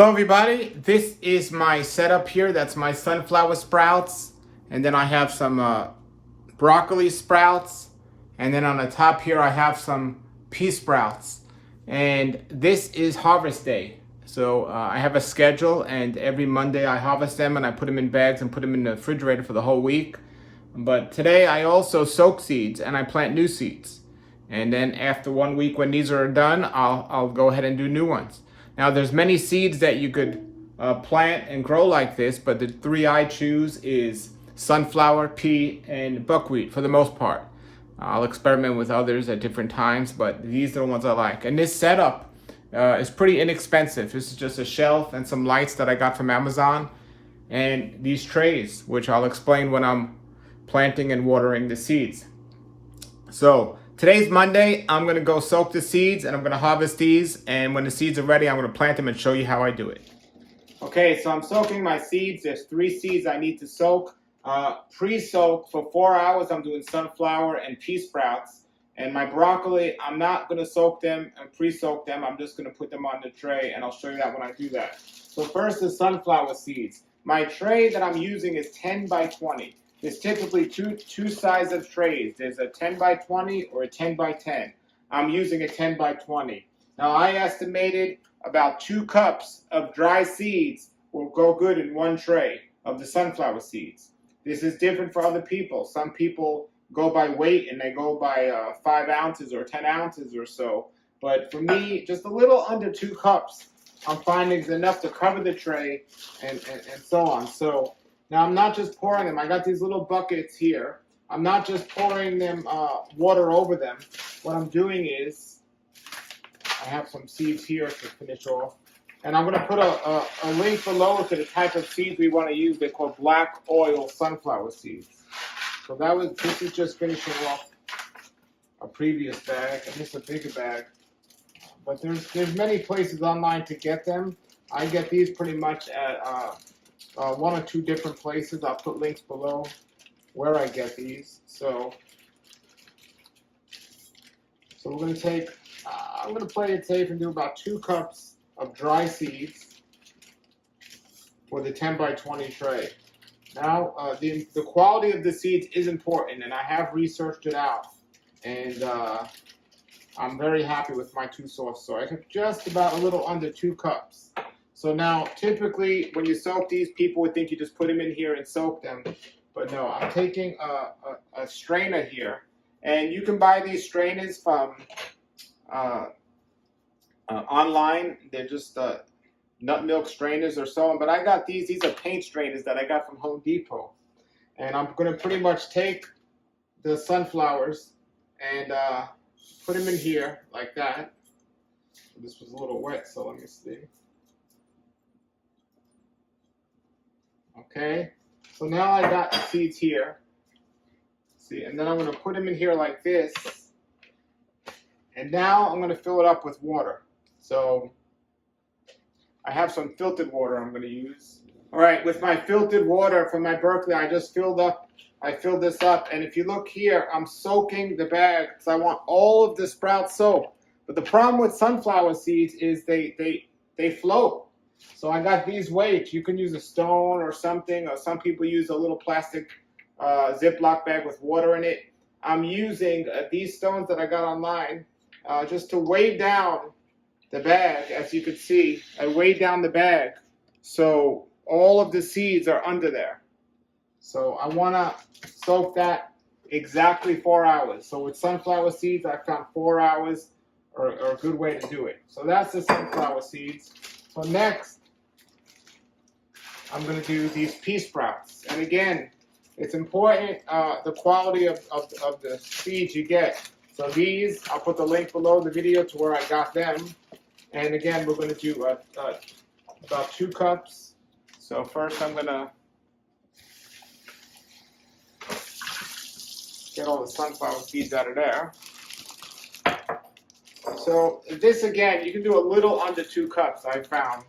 Hello everybody, this is my setup here. That's my sunflower sprouts, and then I have some broccoli sprouts, and then on the top here I have some pea sprouts. And this is harvest day. So I have a schedule, and every Monday I harvest them and I put them in bags and put them in the refrigerator for the whole week. But today I also soak seeds and I plant new seeds. And then after 1 week, when these are done, I'll go ahead and do new ones. Now there's many seeds that you could plant and grow like this, but the three I choose is sunflower, pea, and buckwheat for the most part. I'll experiment with others at different times, but these are the ones I like. And this setup is pretty inexpensive. This is just a shelf and some lights that I got from Amazon, and these trays, which I'll explain when I'm planting and watering the seeds. So today's Monday. I'm going to go soak the seeds and I'm going to harvest these. And when the seeds are ready, I'm going to plant them and show you how I do it. Okay, so I'm soaking my seeds. There's 3 seeds I need to soak. Pre-soak for 4 hours. I'm doing sunflower and pea sprouts. And my broccoli, I'm not going to soak them and pre-soak them. I'm just going to put them on the tray, and I'll show you that when I do that. So first, the sunflower seeds. My tray that I'm using is 10 by 20. There's typically two sizes of trays. There's a 10 by 20 or a 10 by 10. I'm using a 10 by 20. Now I estimated about 2 cups of dry seeds will go good in 1 tray of the sunflower seeds. This is different for other people. Some people go by weight and they go by 5 ounces or 10 ounces or so. But for me, just a little under 2 cups, I'm finding is enough to cover the tray and so on. So now I'm not just pouring them. I got these little buckets here. I'm not just pouring them water over them. What I'm doing is, I have some seeds here to finish off. And I'm going to put a link below to the type of seeds we want to use. They're called black oil sunflower seeds. So this is just finishing off a previous bag. And this is a bigger bag. But there's many places online to get them. I get these pretty much at 1 or 2 different places. I'll put links below where I get these. So we're going to take, I'm going to play it safe and do about 2 cups of dry seeds for the 10 by 20 tray. Now, the quality of the seeds is important, and I have researched it out. And I'm very happy with my 2 sources. So I took just about a little under 2 cups. So now, typically, when you soak these, people would think you just put them in here and soak them. But no, I'm taking a strainer here. And you can buy these strainers from online. They're just nut milk strainers or so on. But I got these. These are paint strainers that I got from Home Depot. And I'm going to pretty much take the sunflowers and put them in here like that. This was a little wet, so let me see. Okay, so now I got the seeds here. See, and then I'm going to put them in here like this. And now I'm going to fill it up with water. So I have some filtered water I'm going to use. All right, with my filtered water from my Berkeley, I filled this up. And if you look here, I'm soaking the bag because I want all of the sprouts soaked. But the problem with sunflower seeds is they float. So I got these weights. You can use a stone or something, or some people use a little plastic Ziploc bag with water in it. I'm using these stones that I got online just to weigh down the bag. As you can see, I weighed down the bag so all of the seeds are under there. So I want to soak that exactly 4 hours. So with sunflower seeds, I found 4 hours are a good way to do it. So that's the sunflower seeds. So next, I'm going to do these pea sprouts. And again, it's important the quality of the seeds you get. So these, I'll put the link below the video to where I got them. And again, we're going to do about 2 cups. So first I'm going to get all the sunflower seeds out of there. So this, again, you can do a little under 2 cups, I found.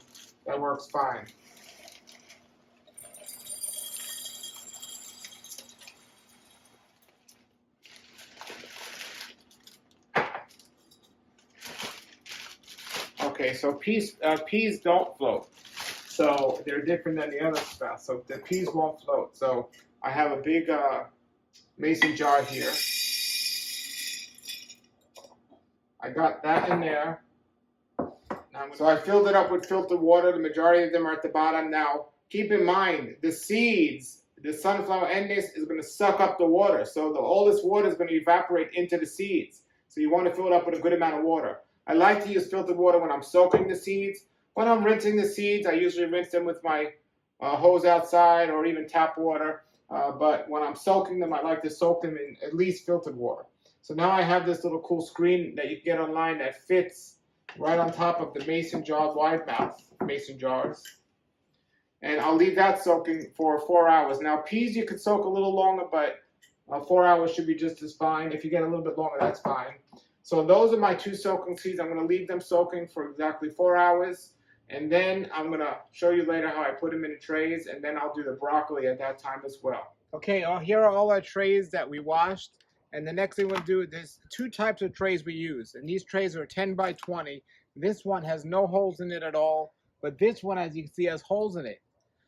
That works fine. Okay, so peas don't float. So they're different than the other sprouts. So the peas won't float. So I have a big mason jar here. I got that in there. So I filled it up with filtered water. The majority of them are at the bottom. Now, keep in mind, the seeds, the sunflower and this is going to suck up the water. So all this water is going to evaporate into the seeds. So you want to fill it up with a good amount of water. I like to use filtered water when I'm soaking the seeds. When I'm rinsing the seeds, I usually rinse them with my hose outside or even tap water. But when I'm soaking them, I like to soak them in at least filtered water. So now I have this little cool screen that you can get online that fits right on top of the mason jar, wide mouth mason jars. And I'll leave that soaking for 4 hours. Now peas you could soak a little longer, but 4 hours should be just as fine. If you get a little bit longer, that's fine. So those are my 2 soaking seeds. I'm going to leave them soaking for exactly 4 hours. And then I'm going to show you later how I put them in trays. And then I'll do the broccoli at that time as well. Okay, here are all our trays that we washed. And the next thing we'll do, there's 2 types of trays we use. And these trays are 10 by 20. This one has no holes in it at all. But this one, as you can see, has holes in it.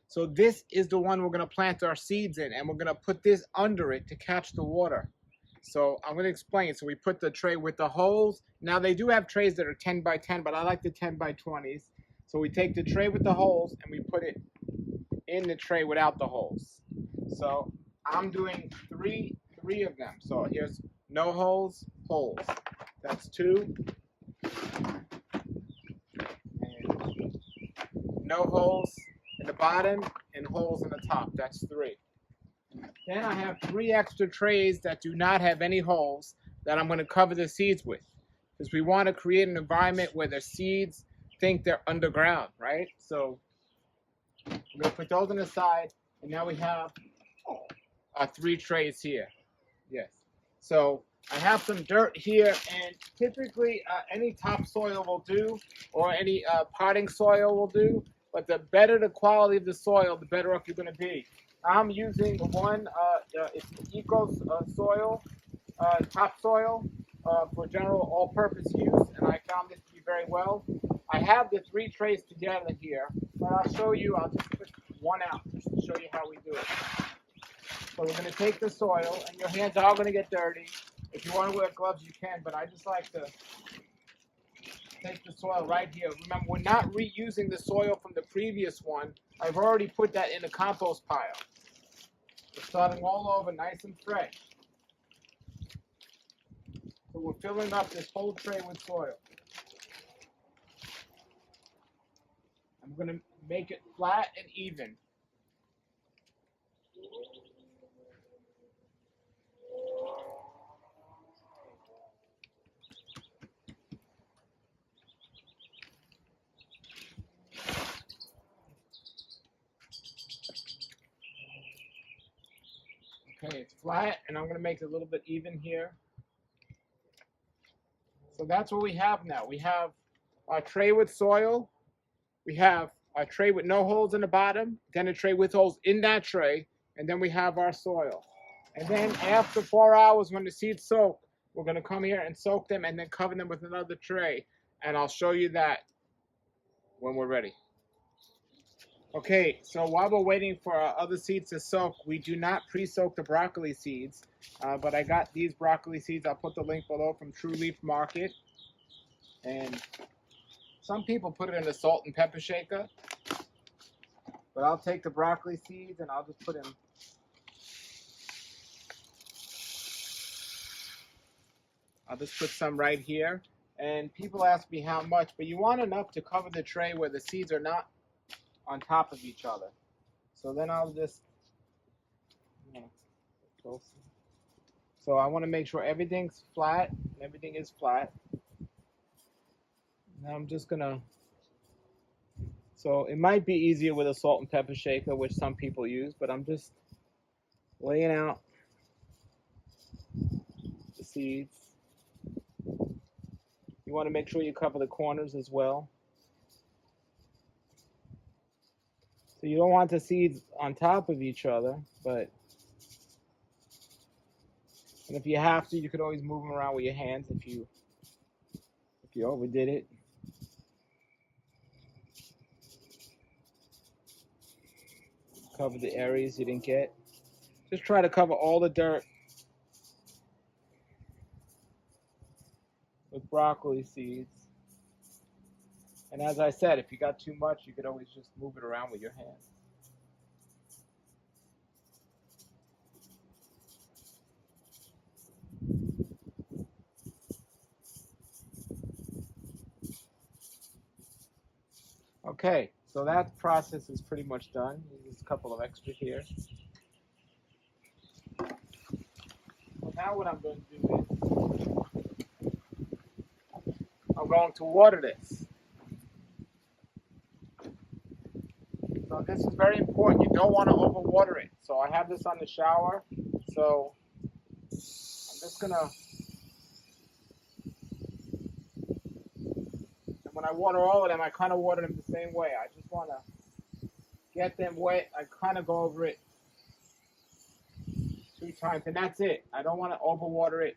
So this is the one we're going to plant our seeds in. And we're going to put this under it to catch the water. So I'm going to explain. So we put the tray with the holes. Now they do have trays that are 10 by 10, but I like the 10 by 20s. So we take the tray with the holes and we put it in the tray without the holes. So I'm doing three of them. So here's no holes, holes. That's 2. And no holes in the bottom and holes in the top. That's 3. Then I have 3 extra trays that do not have any holes that I'm going to cover the seeds with. Because we want to create an environment where the seeds think they're underground, right? So I'm going to put those on the side. And now we have 3 trays here. Yes. So I have some dirt here, and typically any topsoil will do, or any potting soil will do. But the better the quality of the soil, the better off you're going to be. I'm using one, it's Eco soil, topsoil for general all-purpose use, and I found this to be very well. I have the 3 trays together here, but I'll show you. I'll just put one out just to show you how we do it. So we're going to take the soil, and your hands are going to get dirty. If you want to wear gloves, you can, but I just like to take the soil right here. Remember, we're not reusing the soil from the previous one. I've already put that in the compost pile. It's starting all over, nice and fresh. So we're filling up this whole tray with soil. I'm going to make it flat and even. Okay, it's flat, and I'm going to make it a little bit even here. So that's what we have now. We have our tray with soil. We have a tray with no holes in the bottom, then a tray with holes in that tray, and then we have our soil. And then after 4 hours, when the seeds soak, we're going to come here and soak them and then cover them with another tray. And I'll show you that when we're ready. Okay, so while we're waiting for our other seeds to soak, we do not pre-soak the broccoli seeds, but I got these broccoli seeds. I'll put the link below from True Leaf Market. And some people put it in a salt and pepper shaker, but I'll take the broccoli seeds and I'll just put in. I'll just put some right here. And people ask me how much, but you want enough to cover the tray where the seeds are not on top of each other. So then I'll just, so I want to make sure everything's flat. Everything is flat. Now I'm just gonna, so it might be easier with a salt and pepper shaker, which some people use, but I'm just laying out the seeds. You want to make sure you cover the corners as well. So you don't want the seeds on top of each other, but and if you have to, you could always move them around with your hands if you overdid it. Cover the areas you didn't get. Just try to cover all the dirt with broccoli seeds. And as I said, if you got too much, you could always just move it around with your hand. Okay, so that process is pretty much done. There's a couple of extra here. Now what I'm going to do is I'm going to water this. So this is very important. You don't want to overwater it. So I have this on the shower. So I'm just going to, and when I water all of them, I kind of water them the same way. I just want to get them wet. I kind of go over it 2 times, and that's it. I don't want to overwater it.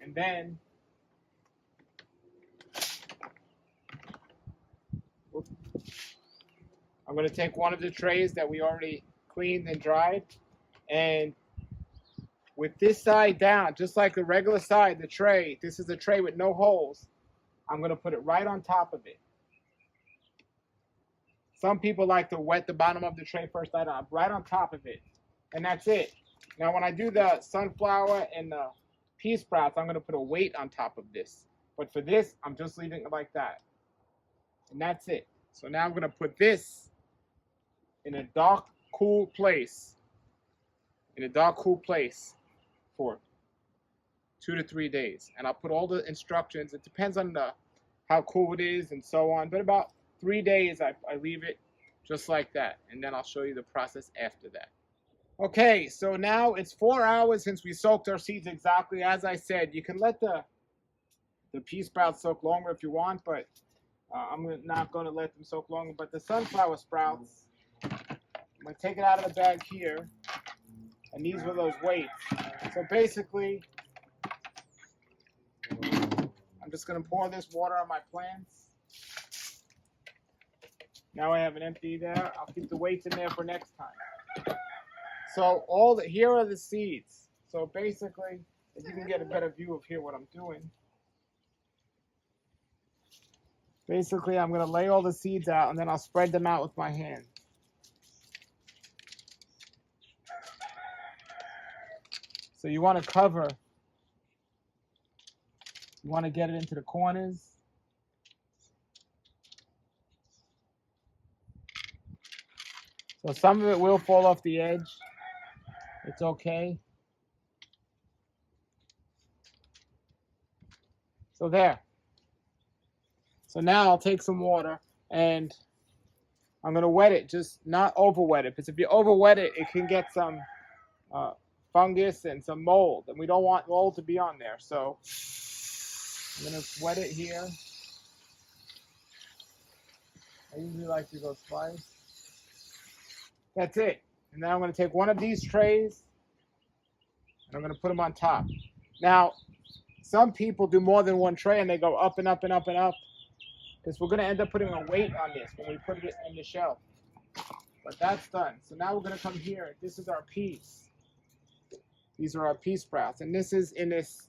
And then I'm going to take one of the trays that we already cleaned and dried, and with this side down, just like the regular side, the tray, this is a tray with no holes, I'm going to put it right on top of it. Some people like to wet the bottom of the tray first, right on top of it, and that's it. Now when I do the sunflower and the pea sprouts, I'm going to put a weight on top of this. But for this, I'm just leaving it like that. And that's it. So now I'm going to put this in a dark, cool place. In a dark, cool place for 2 to 3 days. And I'll put all the instructions. It depends on how cool it is and so on. But about 3 days, I leave it just like that. And then I'll show you the process after that. Okay, so now it's 4 hours since we soaked our seeds exactly as I said. You can let the pea sprouts soak longer if you want, but I'm not going to let them soak longer. But the sunflower sprouts, I'm going to take it out of the bag here, and these were those weights. So basically, I'm just going to pour this water on my plants. Now I have an empty there. I'll keep the weights in there for next time. So here are the seeds. So basically, if you can get a better view of here what I'm doing. Basically, I'm going to lay all the seeds out, and then I'll spread them out with my hand. So you want to cover. You want to get it into the corners. So some of it will fall off the edge. It's okay. So there. So now I'll take some water and I'm going to wet it, just not over wet it. Because if you over wet it, it can get some fungus and some mold. And we don't want mold to be on there. So I'm going to wet it here. I usually like to go slice. That's it. And now I'm going to take one of these trays and I'm going to put them on top. Now, some people do more than one tray and they go up and up and up and up. Because we're going to end up putting a weight on this when we put it in the shelf. But that's done. So now we're going to come here. This is our peas. These are our pea sprouts. And this is in this,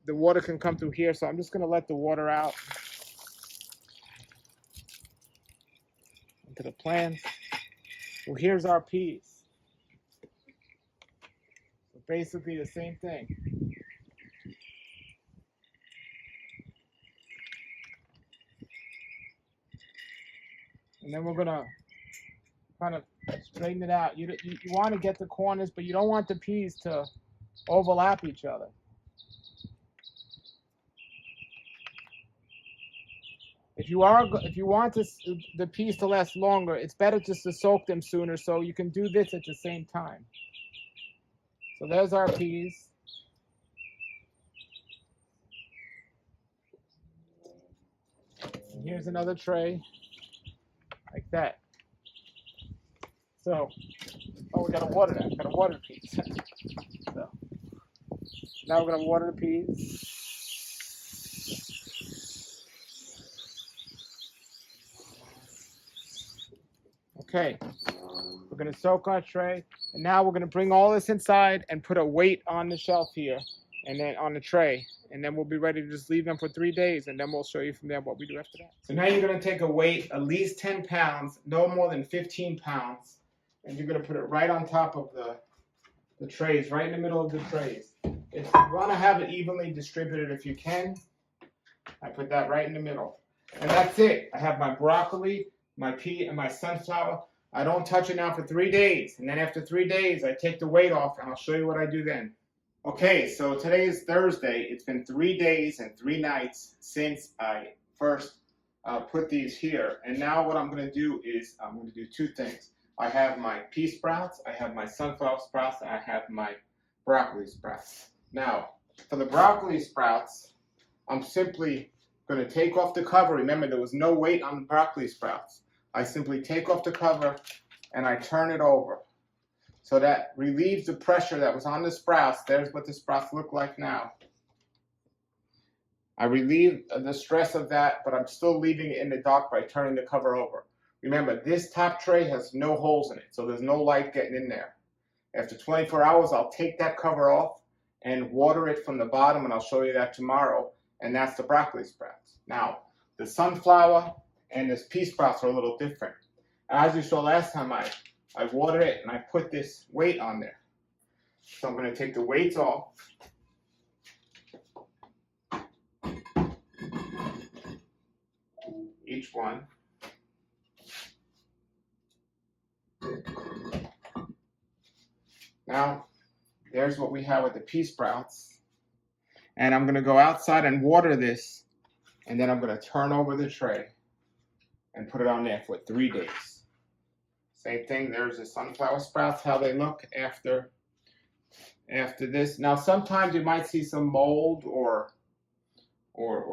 the water can come through here. So I'm just going to let the water out into the plants. Well, here's our peas. So basically the same thing. And then we're going to kind of straighten it out. You want to get the corners, but you don't want the peas to overlap each other. If you want the peas to last longer, it's better just to soak them sooner, so you can do this at the same time. So there's our peas. And here's another tray, like that. So, we gotta water that. Gotta water the peas. So now we're gonna water the peas. Okay. gonna soak our tray, and now we're gonna bring all this inside and put a weight on the shelf here, and then on the tray, and then we'll be ready to just leave them for 3 days, and then we'll show you from there what we do after that. So now you're gonna take a weight, at least 10 pounds, no more than 15 pounds, and you're gonna put it right on top of the trays, right in the middle of the trays. If you wanna have it evenly distributed if you can, I put that right in the middle. And that's it. I have my broccoli, my pea, and my sunflower. I don't touch it now for 3 days. And then after 3 days, I take the weight off, and I'll show you what I do then. Okay, so today is Thursday. It's been 3 days and 3 nights since I first put these here. And now what I'm going to do is I'm going to do 2 things. I have my pea sprouts, I have my sunflower sprouts, and I have my broccoli sprouts. Now, for the broccoli sprouts, I'm simply going to take off the cover. Remember, there was no weight on the broccoli sprouts. I simply take off the cover and I turn it over. So that relieves the pressure that was on the sprouts. There's what the sprouts look like now. I relieve the stress of that, but I'm still leaving it in the dark by turning the cover over. Remember, this top tray has no holes in it, so there's no light getting in there. After 24 hours, I'll take that cover off and water it from the bottom, and I'll show you that tomorrow. And that's the broccoli sprouts. Now, the sunflower and this pea sprouts are a little different. As you saw last time, I watered it and I put this weight on there. So I'm going to take the weights off. Each one. Now, there's what we have with the pea sprouts. And I'm going to go outside and water this, and then I'm going to turn over the tray and put it on there for 3 days. Same thing, there's the sunflower sprouts, how they look after this. Now, sometimes you might see some mold or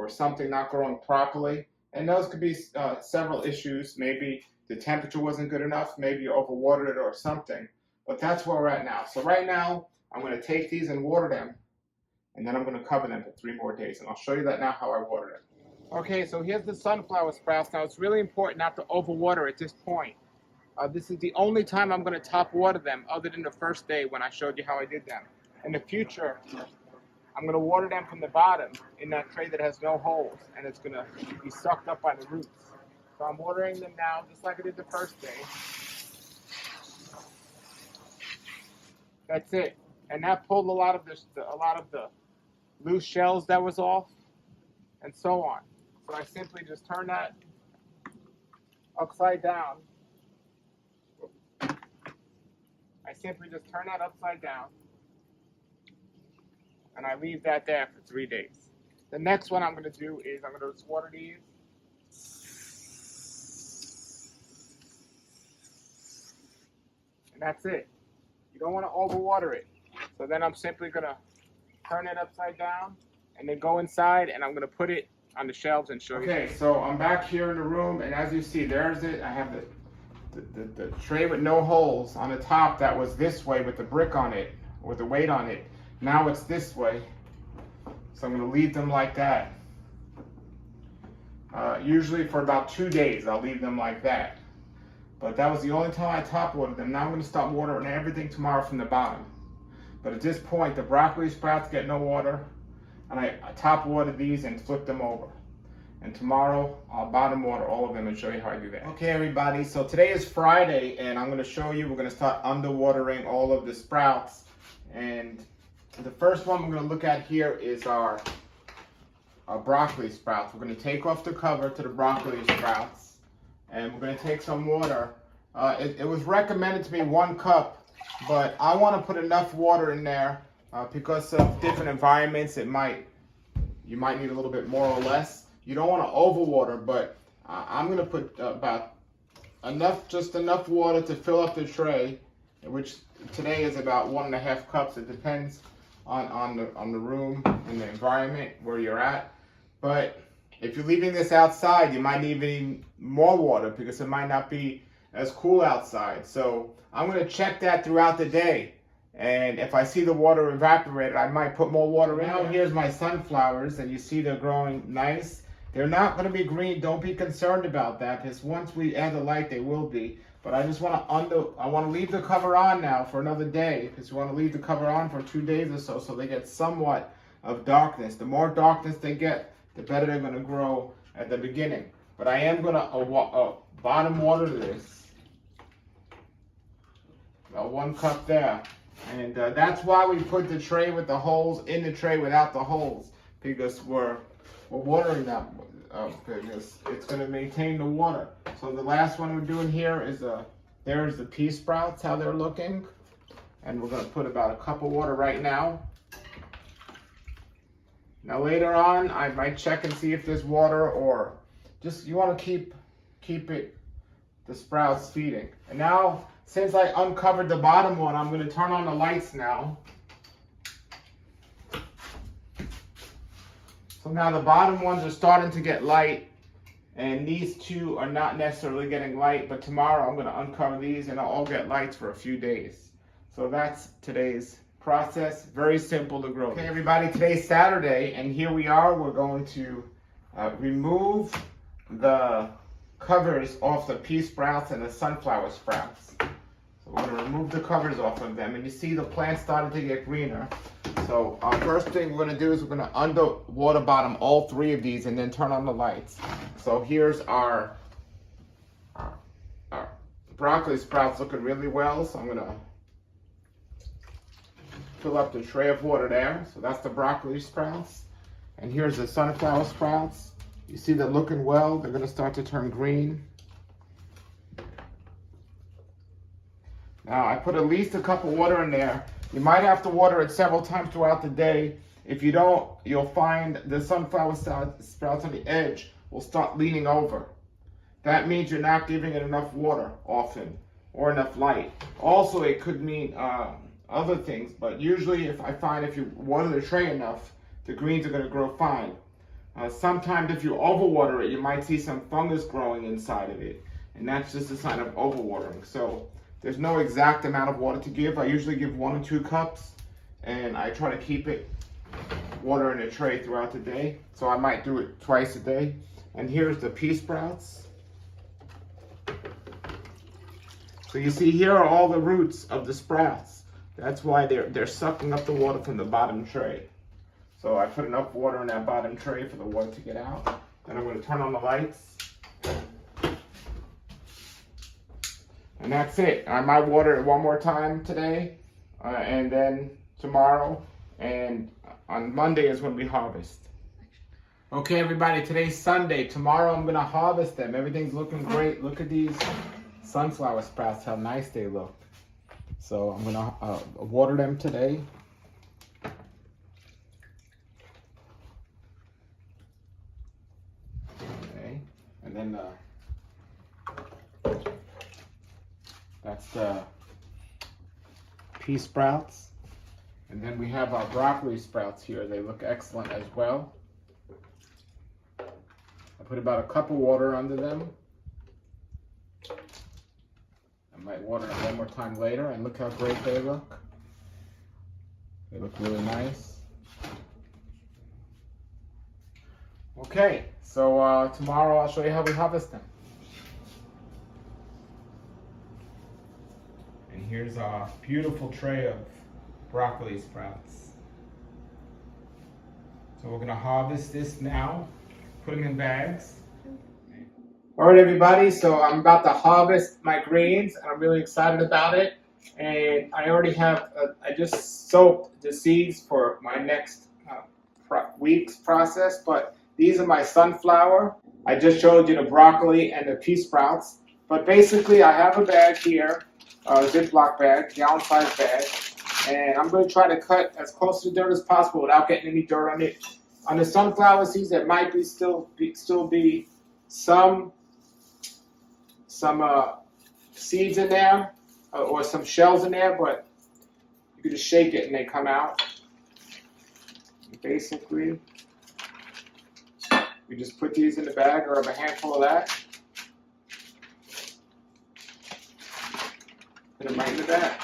something not growing properly, and those could be several issues. Maybe the temperature wasn't good enough, maybe you overwatered it or something, but that's where we're at now. So right now, I'm going to take these and water them, and then I'm going to cover them for 3 more days, and I'll show you that now how I water them. Okay, so here's the sunflower sprouts. Now, it's really important not to overwater at this point. This is the only time I'm going to top water them other than the first day when I showed you how I did them. In the future, I'm going to water them from the bottom in that tray that has no holes, and it's going to be sucked up by the roots. So I'm watering them now just like I did the first day. That's it. And that pulled a lot of the loose shells that was off, and so on. So I simply just turn that upside down. And I leave that there for 3 days. The next one I'm going to do is I'm going to just water these. And that's it. You don't want to overwater it. So then I'm simply going to turn it upside down and then go inside, and I'm going to put it on the shelves and show you. Okay, so I'm back here in the room, and as you see, there's it. I have the tray with no holes on the top that was this way with the brick on it, with the weight on it. Now it's this way. So I'm going to leave them like that. Usually for about 2 days, I'll leave them like that. But that was the only time I top watered them. Now I'm going to start watering everything tomorrow from the bottom. But at this point, the broccoli sprouts get no water, and I top water these and flip them over. And tomorrow, I'll bottom water all of them and show you how I do that. Okay, everybody, so today is Friday, and I'm going to show you, we're going to start underwatering all of the sprouts. And the first one we're going to look at here is our broccoli sprouts. We're going to take off the cover to the broccoli sprouts, and we're going to take some water. It was recommended to be 1 cup, but I want to put enough water in there because of different environments. You might need a little bit more or less. You don't want to overwater, but I'm going to put just enough water to fill up the tray, which today is about 1.5 cups. It depends on the room and the environment where you're at. But if you're leaving this outside, you might need even more water because it might not be as cool outside. So I'm going to check that throughout the day. And if I see the water evaporated, I might put more water in. Now here's my sunflowers, and you see they're growing nice. They're not going to be green. Don't be concerned about that, because once we add the light, they will be. But I just want to leave the cover on now for another day, because you want to leave the cover on for 2 days or so they get somewhat of darkness. The more darkness they get, the better they're going to grow at the beginning. But I am going to bottom water this. About 1 cup there. And that's why we put the tray with the holes in the tray without the holes, because we're watering that because it's going to maintain the water. So the last one we're doing here is there's the pea sprouts, how they're looking, and we're going to put about 1 cup of water right now. Now later on, I might check and see if there's water, or just you want to keep the sprouts feeding. And now, since I uncovered the bottom one, I'm going to turn on the lights now. So now the bottom ones are starting to get light, and these two are not necessarily getting light, but tomorrow I'm going to uncover these and I'll all get lights for a few days. So that's today's process. Very simple to grow. Okay, everybody, today's Saturday, and here we are. We're going to remove the covers off the pea sprouts and the sunflower sprouts. So we're going to remove the covers off of them, and you see the plants starting to get greener. So our first thing we're going to do is we're going to underwater bottom all 3 of these and then turn on the lights. So here's our broccoli sprouts looking really well. So I'm going to fill up the tray of water there. So that's the broccoli sprouts. And here's the sunflower sprouts. You see they're looking well. They're going to start to turn green. Now I put at least 1 cup of water in there. You might have to water it several times throughout the day. If you don't, you'll find the sunflower sprouts on the edge will start leaning over. That means you're not giving it enough water often or enough light. Also, it could mean other things, but usually if you water the tray enough, the greens are going to grow fine. Sometimes if you overwater it, you might see some fungus growing inside of it, and that's just a sign of overwatering. So there's no exact amount of water to give. I usually give 1 or 2 cups, and I try to keep it water in a tray throughout the day. So I might do it twice a day. And here's the pea sprouts. So you see here are all the roots of the sprouts. That's why they're sucking up the water from the bottom tray. So I put enough water in that bottom tray for the water to get out. Then I'm going to turn on the lights. And that's it. I might water it 1 more time today, and then tomorrow, and on Monday is when we harvest. Okay, everybody, today's Sunday. Tomorrow I'm going to harvest them. Everything's looking great. Look at these sunflower sprouts, how nice they look. So I'm going to water them today. Okay, and then that's the pea sprouts. And then we have our broccoli sprouts here. They look excellent as well. I put about 1 cup of water under them. I might water them 1 more time later, and look how great they look. They look really nice. Okay, so tomorrow I'll show you how we harvest them. And here's our beautiful tray of broccoli sprouts. So we're going to harvest this now, put them in bags. All right, everybody, so I'm about to harvest my greens, and I'm really excited about it. And I already have, I just soaked the seeds for my next week's process, but these are my sunflower. I just showed you the broccoli and the pea sprouts. But basically, I have a bag here, a Ziploc bag, gallon-sized bag, and I'm going to try to cut as close to the dirt as possible without getting any dirt on it. On the sunflower seeds, there might be still be some seeds in there or some shells in there, but you can just shake it and they come out. Basically, we just put these in the bag, or a handful of that. Put them right in the bag.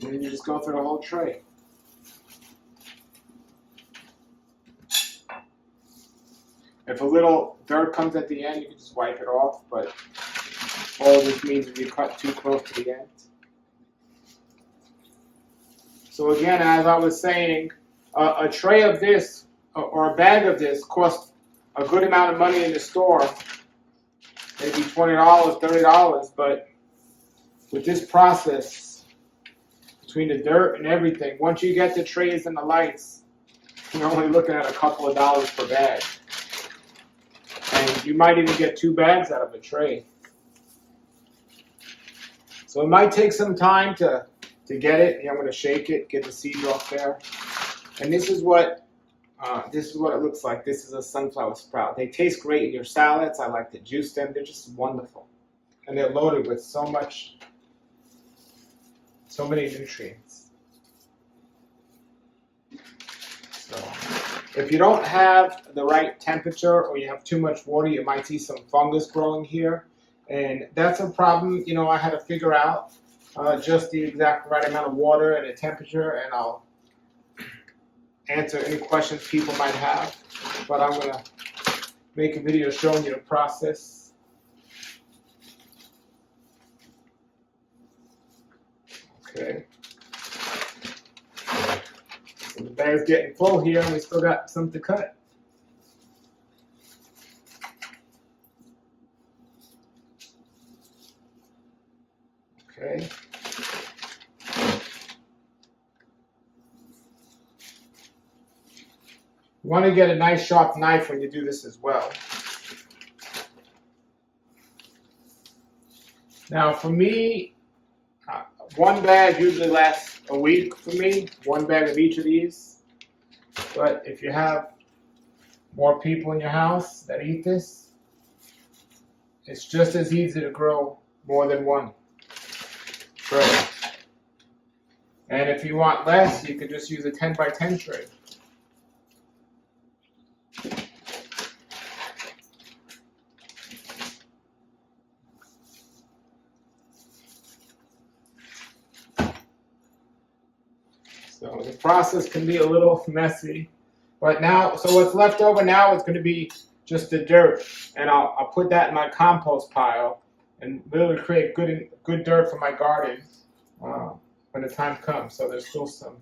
And then you just go through the whole tray. If a little dirt comes at the end, you can just wipe it off, but All this means if you cut too close to the end. So again, as I was saying, a tray of this or a bag of this costs a good amount of money in the store, maybe $20, $30, but with this process, between the dirt and everything, once you get the trays and the lights, you're only looking at a couple of dollars per bag. And you might even get 2 bags out of a tray. So it might take some time to get it. I'm going to shake it, get the seeds off there. And this is what it looks like. This is a sunflower sprout. They taste great in your salads. I like to juice them. They're just wonderful. And they're loaded with so many nutrients. So if you don't have the right temperature or you have too much water, you might see some fungus growing here. And that's a problem, I had to figure out just the exact right amount of water and the temperature, and I'll answer any questions people might have. But I'm going to make a video showing you the process. Okay. So the bag's getting full here, and we still got some to cut. Okay. You want to get a nice sharp knife when you do this as well. Now for me, one bag usually lasts a week for me, 1 bag of each of these. But if you have more people in your house that eat this, it's just as easy to grow more than one tray. And if you want less, you could just use a 10 by 10 tray. So the process can be a little messy, but now, so what's left over now is going to be just the dirt, and I'll put that in my compost pile and literally create good dirt for my garden when the time comes. So there's still some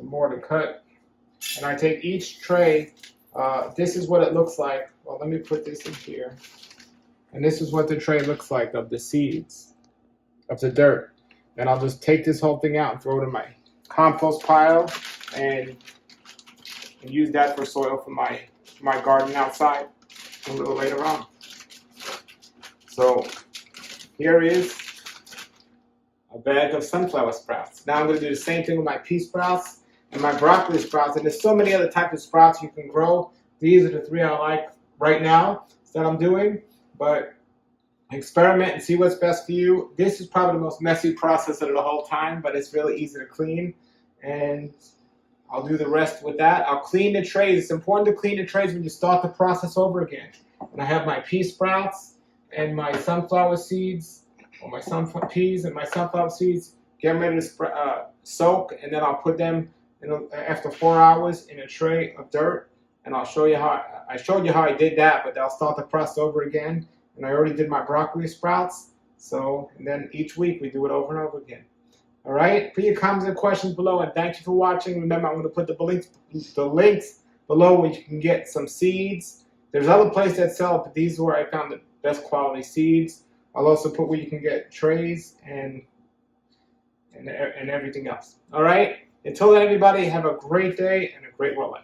more to cut, and I take each tray. This is what it looks like. Well, let me put this in here, and this is what the tray looks like of the seeds, of the dirt. And I'll just take this whole thing out and throw it in my compost pile and use that for soil for my garden outside a little later on. So here is a bag of sunflower sprouts. Now I'm going to do the same thing with my pea sprouts and my broccoli sprouts. And there's so many other types of sprouts you can grow. These are the 3 I like right now that I'm doing. But experiment and see what's best for you. This is probably the most messy process of the whole time, but it's really easy to clean. And I'll do the rest with that. I'll clean the trays. It's important to clean the trays when you start the process over again. And I have my pea sprouts and my sunflower seeds, or my sunflower peas and my sunflower seeds, get them ready to soak, and then I'll put them after 4 hours in a tray of dirt. And I'll show you how I showed you how I did that, but I'll start the process over again. And I already did my broccoli sprouts. So, and then each week we do it over and over again. All right. Put your comments and questions below, and thank you for watching. Remember, I'm going to put the links below where you can get some seeds. There's other places that sell it, but these are where I found the best quality seeds. I'll also put where you can get trays and everything else. All right. Until then, everybody, have a great day and a great world life.